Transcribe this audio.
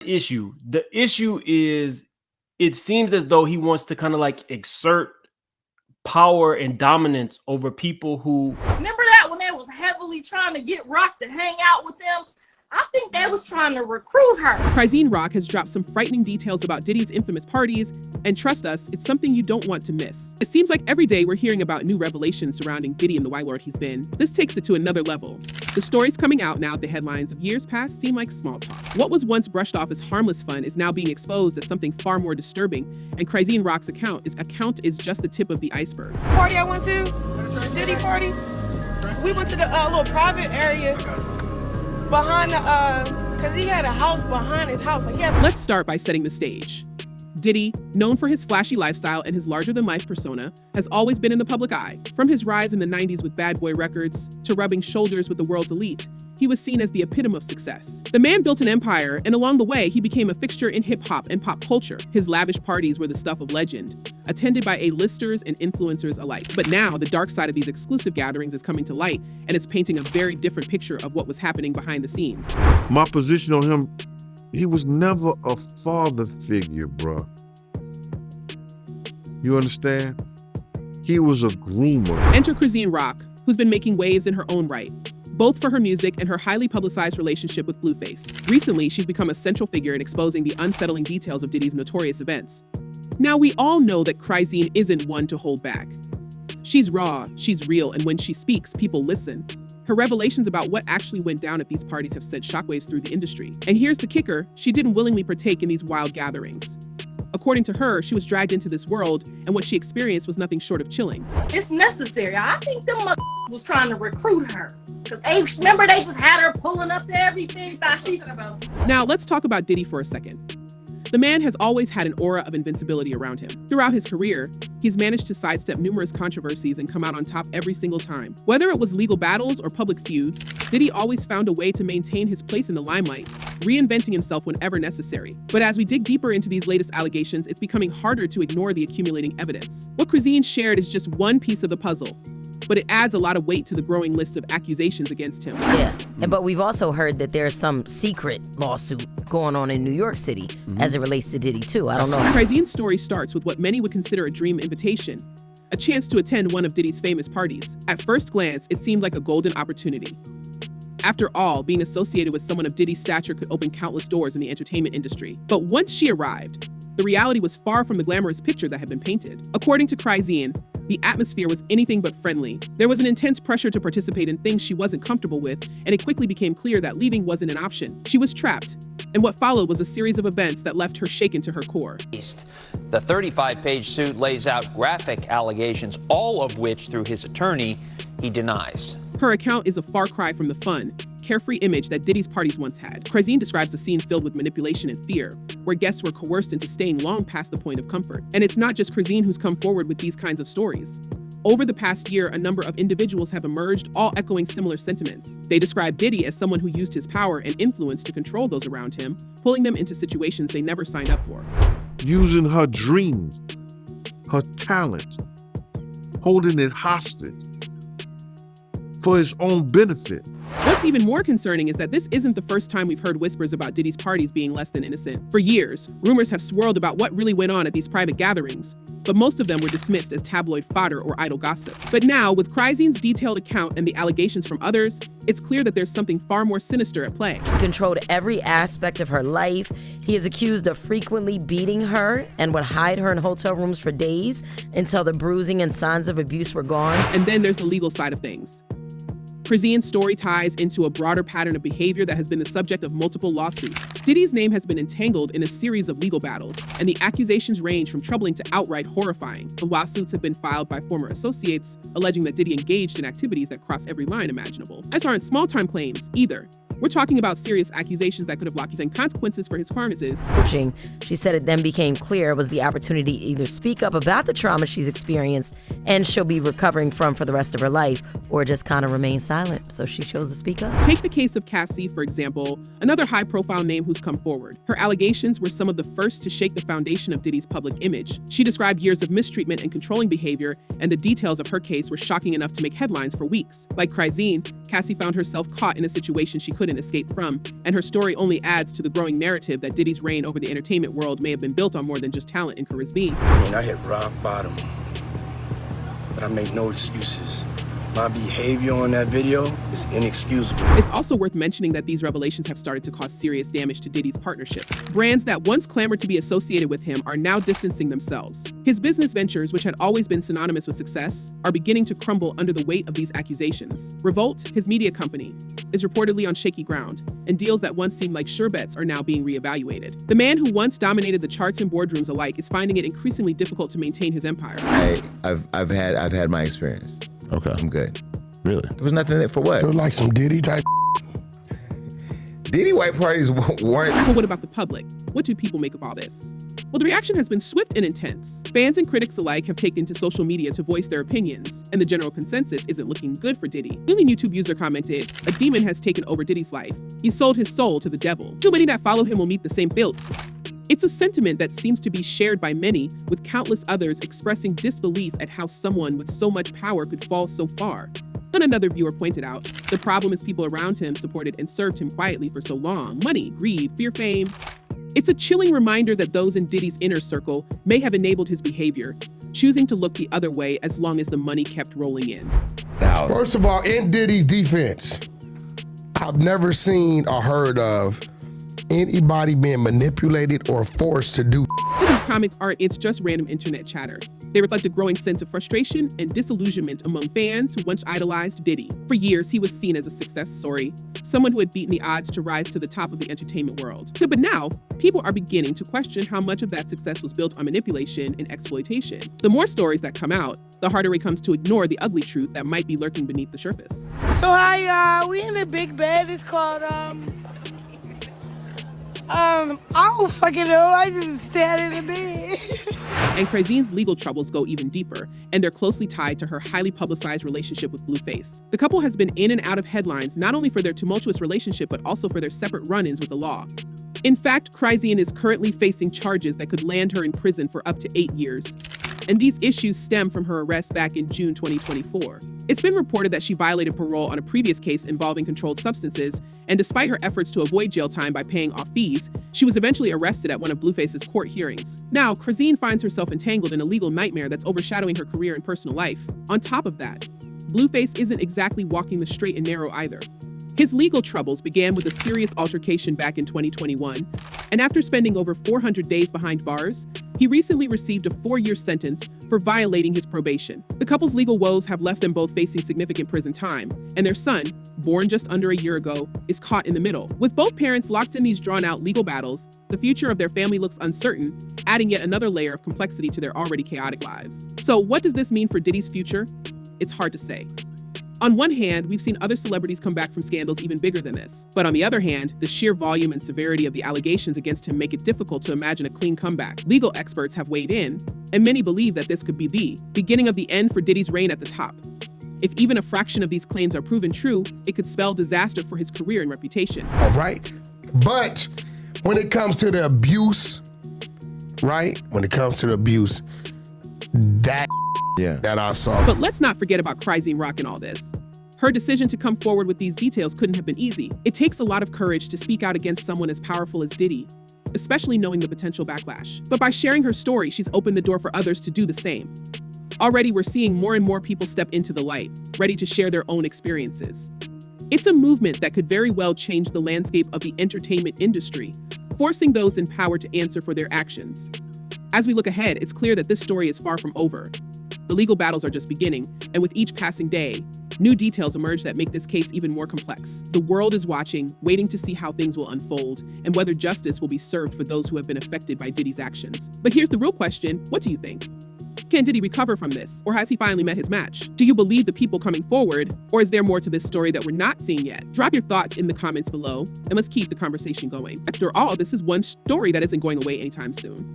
The issue is it seems as though he wants to kind of like exert power and dominance over people who remember that when they was heavily trying to get Rock to hang out with them. I think they was trying to recruit her. Chrisean Rock has dropped some frightening details about Diddy's infamous parties, and trust us, it's something you don't want to miss. It seems like every day we're hearing about new revelations surrounding Diddy and the white lord he's been. This takes it to another level. The stories coming out now at the headlines of years past seem like small talk. What was once brushed off as harmless fun is now being exposed as something far more disturbing, and Chrisean Rock's account is just the tip of the iceberg. Party I went to, the Diddy party, we went to the little private area behind the, cause he had a house behind his house. Let's start by setting the stage. Diddy, known for his flashy lifestyle and his larger-than-life persona, has always been in the public eye. From his rise in the 90s with Bad Boy Records to rubbing shoulders with the world's elite, he was seen as the epitome of success. The man built an empire, and along the way, he became a fixture in hip-hop and pop culture. His lavish parties were the stuff of legend, attended by A-listers and influencers alike. But now, the dark side of these exclusive gatherings is coming to light, and it's painting a very different picture of what was happening behind the scenes. My position on him, he was never a father figure, bro. You understand? He was a groomer. Enter Chrisean Rock, who's been making waves in her own right, both for her music and her highly publicized relationship with Blueface. Recently, she's become a central figure in exposing the unsettling details of Diddy's notorious events. Now, we all know that Chrisean isn't one to hold back. She's raw, she's real, and when she speaks, people listen. Her revelations about what actually went down at these parties have sent shockwaves through the industry. And here's the kicker, she didn't willingly partake in these wild gatherings. According to her, she was dragged into this world, and what she experienced was nothing short of chilling. It's necessary. I think them was trying to recruit her. Cause they remember they just had her pulling up to everything. Now let's talk about Diddy for a second. The man has always had an aura of invincibility around him. Throughout his career, he's managed to sidestep numerous controversies and come out on top every single time. Whether it was legal battles or public feuds, Diddy always found a way to maintain his place in the limelight, reinventing himself whenever necessary. But as we dig deeper into these latest allegations, it's becoming harder to ignore the accumulating evidence. What Chrisean shared is just one piece of the puzzle, but it adds a lot of weight to the growing list of accusations against him. Yeah, but we've also heard that there's some secret lawsuit going on in New York City as it relates to Diddy too. I don't know. Chrisean's story starts with what many would consider a dream invitation, a chance to attend one of Diddy's famous parties. At first glance, it seemed like a golden opportunity. After all, being associated with someone of Diddy's stature could open countless doors in the entertainment industry. But once she arrived, the reality was far from the glamorous picture that had been painted. According to Chrisean, the atmosphere was anything but friendly. There was an intense pressure to participate in things she wasn't comfortable with, and it quickly became clear that leaving wasn't an option. She was trapped, and what followed was a series of events that left her shaken to her core. The 35-page suit lays out graphic allegations, all of which, through his attorney, he denies. Her account is a far cry from the fun, carefree image that Diddy's parties once had. Chrisean describes a scene filled with manipulation and fear, where guests were coerced into staying long past the point of comfort. And it's not just Chrisean who's come forward with these kinds of stories. Over the past year, a number of individuals have emerged, all echoing similar sentiments. They describe Diddy as someone who used his power and influence to control those around him, pulling them into situations they never signed up for. Using her dreams, her talent, holding it hostage for his own benefit. What's even more concerning is that this isn't the first time we've heard whispers about Diddy's parties being less than innocent. For years, rumors have swirled about what really went on at these private gatherings, but most of them were dismissed as tabloid fodder or idle gossip. But now, with Chrisean's detailed account and the allegations from others, it's clear that there's something far more sinister at play. He controlled every aspect of her life. He is accused of frequently beating her and would hide her in hotel rooms for days until the bruising and signs of abuse were gone. And then there's the legal side of things. Chrisean's story ties into a broader pattern of behavior that has been the subject of multiple lawsuits. Diddy's name has been entangled in a series of legal battles, and the accusations range from troubling to outright horrifying. The lawsuits have been filed by former associates, alleging that Diddy engaged in activities that cross every line imaginable. These aren't small-time claims, either. We're talking about serious accusations that could have locked and consequences for his harnesses. She said it then became clear it was the opportunity to either speak up about the trauma she's experienced and she'll be recovering from for the rest of her life, or just kind of remain silent. silent, so she chose to speak up. Take the case of Cassie, for example, another high-profile name who's come forward. Her allegations were some of the first to shake the foundation of Diddy's public image. She described years of mistreatment and controlling behavior, and the details of her case were shocking enough to make headlines for weeks. Like Chrisean, Cassie found herself caught in a situation she couldn't escape from, and her story only adds to the growing narrative that Diddy's reign over the entertainment world may have been built on more than just talent and charisma. I mean, I hit rock bottom, but I make no excuses. My behavior on that video is inexcusable. It's also worth mentioning that these revelations have started to cause serious damage to Diddy's partnerships. Brands that once clamored to be associated with him are now distancing themselves. His business ventures, which had always been synonymous with success, are beginning to crumble under the weight of these accusations. Revolt, his media company, is reportedly on shaky ground, and deals that once seemed like sure bets are now being reevaluated. The man who once dominated the charts and boardrooms alike is finding it increasingly difficult to maintain his empire. I've had my experience. Okay. I'm good. Really? There was nothing there for what? So like some Diddy type. Diddy white parties weren't. But what about the public? What do people make of all this? Well, the reaction has been swift and intense. Fans and critics alike have taken to social media to voice their opinions, and the general consensus isn't looking good for Diddy. A YouTube user commented, "A demon has taken over Diddy's life. He sold his soul to the devil. Too many that follow him will meet the same fate." It's a sentiment that seems to be shared by many, with countless others expressing disbelief at how someone with so much power could fall so far. And another viewer pointed out, the problem is people around him supported and served him quietly for so long. Money, greed, fear, fame. It's a chilling reminder that those in Diddy's inner circle may have enabled his behavior, choosing to look the other way as long as the money kept rolling in. Now, first of all, in Diddy's defense, I've never seen or heard of anybody being manipulated or forced to do. Diddy's comments aren't just random internet chatter. They reflect a growing sense of frustration and disillusionment among fans who once idolized Diddy. For years, he was seen as a success story, someone who had beaten the odds to rise to the top of the entertainment world. But now, people are beginning to question how much of that success was built on manipulation and exploitation. The more stories that come out, the harder it comes to ignore the ugly truth that might be lurking beneath the surface. So hi, we in a big bed. It's called I don't fucking know. I just sat in the bed. And Chrisean's legal troubles go even deeper, and they're closely tied to her highly publicized relationship with Blueface. The couple has been in and out of headlines not only for their tumultuous relationship, but also for their separate run-ins with the law. In fact, Chrisean is currently facing charges that could land her in prison for up to 8 years. And these issues stem from her arrest back in June 2024. It's been reported that she violated parole on a previous case involving controlled substances, and despite her efforts to avoid jail time by paying off fees, she was eventually arrested at one of Blueface's court hearings. Now, Chrisean finds herself entangled in a legal nightmare that's overshadowing her career and personal life. On top of that, Blueface isn't exactly walking the straight and narrow either. His legal troubles began with a serious altercation back in 2021, and after spending over 400 days behind bars, he recently received a 4-year sentence for violating his probation. The couple's legal woes have left them both facing significant prison time, and their son, born just under a year ago, is caught in the middle. With both parents locked in these drawn-out legal battles, the future of their family looks uncertain, adding yet another layer of complexity to their already chaotic lives. So what does this mean for Diddy's future? It's hard to say. On one hand, we've seen other celebrities come back from scandals even bigger than this. But on the other hand, the sheer volume and severity of the allegations against him make it difficult to imagine a clean comeback. Legal experts have weighed in, and many believe that this could be the beginning of the end for Diddy's reign at the top. If even a fraction of these claims are proven true, it could spell disaster for his career and reputation. All right. But when it comes to the abuse, right? When it comes to the abuse, that I saw. But let's not forget about Chrisean Rock in all this. Her decision to come forward with these details couldn't have been easy. It takes a lot of courage to speak out against someone as powerful as Diddy, especially knowing the potential backlash. But by sharing her story, she's opened the door for others to do the same. Already, we're seeing more and more people step into the light, ready to share their own experiences. It's a movement that could very well change the landscape of the entertainment industry, forcing those in power to answer for their actions. As we look ahead, it's clear that this story is far from over. The legal battles are just beginning, and with each passing day, new details emerge that make this case even more complex. The world is watching, waiting to see how things will unfold, and whether justice will be served for those who have been affected by Diddy's actions. But here's the real question, what do you think? Can Diddy recover from this, or has he finally met his match? Do you believe the people coming forward, or is there more to this story that we're not seeing yet? Drop your thoughts in the comments below, and let's keep the conversation going. After all, this is one story that isn't going away anytime soon.